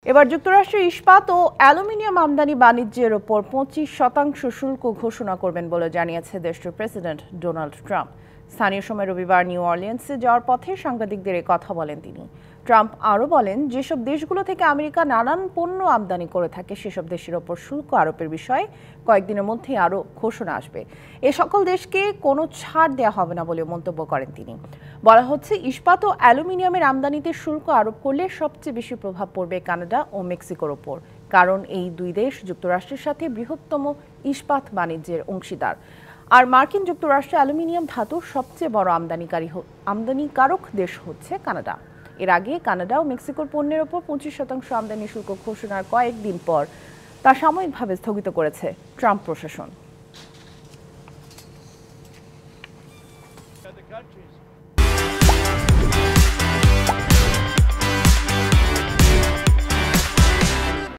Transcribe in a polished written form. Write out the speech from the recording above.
এবার যুক্তরাষ্ট্রের ইস্পাত ও অ্যালুমিনিয়াম আমদানি বাণিজ্যের ওপর 25% শুল্ক ঘোষণা করবেন বলে জানিয়েছে দেশটির প্রেসিডেন্ট ডোনাল্ড ট্রাম্প। স্থানীয় সময় রবিবার নিউ অরলিয়েন্সে যাওয়ার পথে সাংবাদিকদের কথা বলেন তিনি। ট্রাম্প আরও বলেন, যেসব দেশগুলো থেকে আমেরিকা নানান পণ্য আমদানি করে থাকে সেসব দেশের ওপর শুল্ক আরোপের বিষয়ে কয়েকদিনের মধ্যেই আরও ঘোষণা আসবে। এ সকল দেশকে কোনো ছাড় দেওয়া হবে না বলে মন্তব্য করেন তিনি। বলা হচ্ছে, ইস্পাত ও অ্যালুমিনিয়ামের আমদানিতে শুল্ক আরোপ করলে সবচেয়ে বেশি প্রভাব পড়বে কানাডা ও মেক্সিকোর ওপর, কারণ এই দুই দেশ যুক্তরাষ্ট্রের সাথে বৃহত্তম ইস্পাত বাণিজ্যের অংশীদার। আর মার্কিন যুক্তরাষ্ট্রে অ্যালুমিনিয়াম ধাতুর সবচেয়ে বড় আমদানিকারক দেশ হচ্ছে কানাডা। এর আগে কানাডা ও মেক্সিকোর পণ্যের ওপর 25% আমদানি শুল্ক ঘোষণার কয়েকদিন পর তা সাময়িকভাবে স্থগিত করেছে ট্রাম্প প্রশাসন।